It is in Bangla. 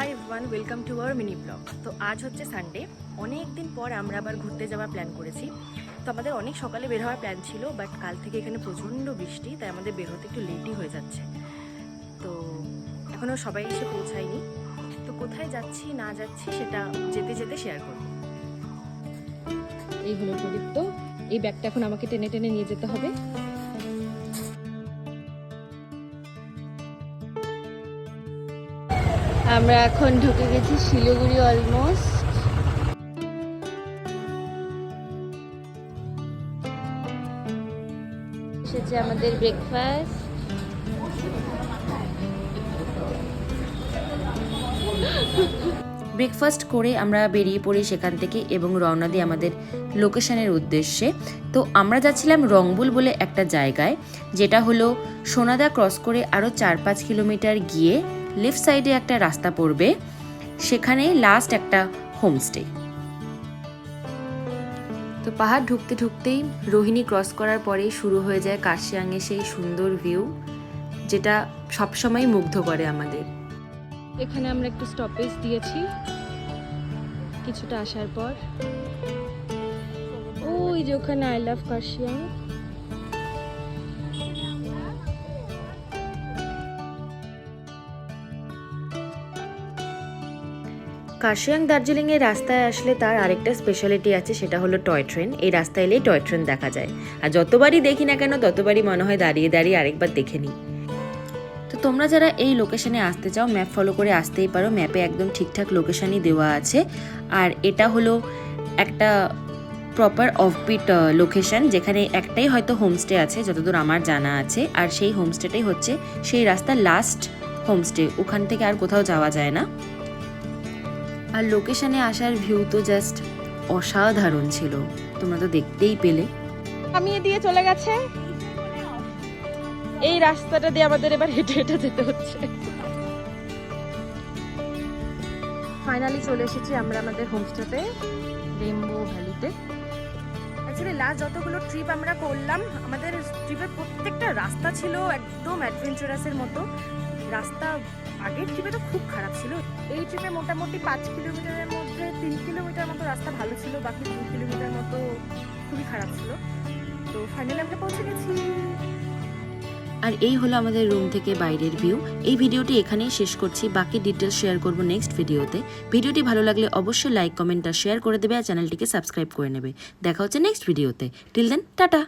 Hi everyone, welcome to our mini blog. তো আজ হচ্ছে সানডে। অনেক দিন পর আমরা আবার ঘুরতে যাওয়ার প্ল্যান করেছি। তো আমাদের অনেক সকালে বের হওয়ার প্ল্যান ছিল, বাট কাল থেকে এখানে প্রচণ্ড বৃষ্টি, তাই আমাদের বের হতে একটু লেটই হয়ে যাচ্ছে। তো এখনও সবাই এসে পৌঁছায়নি। তো কোথায় যাচ্ছি না যাচ্ছি সেটা যেতে যেতে শেয়ার করব। এই হলো প্রদীপ্ত। এই ব্যাগটা এখন আমাকে টেনে টেনে নিয়ে যেতে হবে। আমরা এখন ঢুকে গেছি শিলিগুড়ি অলমোস্ট। এসেছে আমাদের ব্রেকফাস্ট। ব্রেকফাস্ট করে আমরা বেরিয়ে পড়ি সেখান থেকে এবং রওনা দিই আমাদের লোকেশনের উদ্দেশ্যে। তো আমরা যাচ্ছিলাম রংবুল বলে একটা জায়গায়, যেটা হলো সোনাদা ক্রস করে আরও 4-5 কিলোমিটার গিয়ে লেফট সাইডে একটা রাস্তা পড়বে, সেখানে লাস্ট একটা হোমস্টে। তো পাহাড় ঢুকতে ঢুকতেই রোহিণী ক্রস করার পরেই শুরু হয়ে যায় কার্শিয়াংয়ের সেই সুন্দর ভিউ, যেটা সবসময় মুগ্ধ করে আমাদের। এখানে আমরা একটু স্টপেজ দিয়েছি কিছুটা আসার পর। ওই যে ওখানে আই লাভ কার্শিয়াং। কার্শিয়াং দার্জিলিংয়ের রাস্তায় আসলে তার আরেকটা স্পেশালিটি আছে, সেটা হলো টয় ট্রেন। এই রাস্তায় এলেই টয় ট্রেন দেখা যায়, আর যতবারই দেখি না কেন ততবারই মনে হয় দাঁড়িয়ে দাঁড়িয়ে আরেকবার দেখে নিই। তো তোমরা যারা এই লোকেশনে আসতে চাও, ম্যাপ ফলো করে আসতেই পারো। ম্যাপে একদম ঠিকঠাক লোকেশনই দেওয়া আছে। আর এটা হলো একটা প্রপার অফবিট লোকেশন, যেখানে একটাই হয়তো হোমস্টে আছে যতদূর আমার জানা আছে, আর সেই হোমস্টেটাই হচ্ছে সেই রাস্তার লাস্ট হোমস্টে। ওখান থেকে আর কোথাও যাওয়া যায় না। আর লোকেশনে আসার ভিউ তো জাস্ট অসাধারণ ছিল, তোমরা তো দেখতেই পেলে। নামিয়ে দিয়ে চলে গেছে। এই রাস্তাটা দিয়ে আমাদের এবার হেঁটে হেঁটে যেতে হচ্ছে। ফাইনালি চলে এসেছি আমরা আমাদের হোমস্টেতে, রেইনবো ভ্যালিতে। অ্যাকচুয়ালি লাস্ট যতগুলো ট্রিপ আমরা করলাম, আমাদের ট্রিপের প্রত্যেকটা রাস্তা ছিল একদম অ্যাডভেঞ্চারাসের মতো। রাস্তা আগের ট্রিপে তো খুব খারাপ ছিল। এই ট্রিপে মোটামুটি 5 কিলোমিটারের মধ্যে 3 কিলোমিটার মতো রাস্তা ভালো ছিল, বাকি 2 কিলোমিটার মতো খুবই খারাপ ছিল। তো ফাইনালি আমরা পৌঁছে গেছি। আর এই হলো আমাদের রুম থেকে বাইরের ভিউ। এই ভিডিওটি এখানেই শেষ করছি, বাকি ডিটেলস শেয়ার করব নেক্সট ভিডিওতে। ভিডিওটি ভালো লাগলে অবশ্যই লাইক, কমেন্ট আর শেয়ার করে দেবে, আর চ্যানেলটিকে সাবস্ক্রাইব করে নেবে। দেখা হচ্ছে নেক্সট ভিডিওতে। Till then, tata.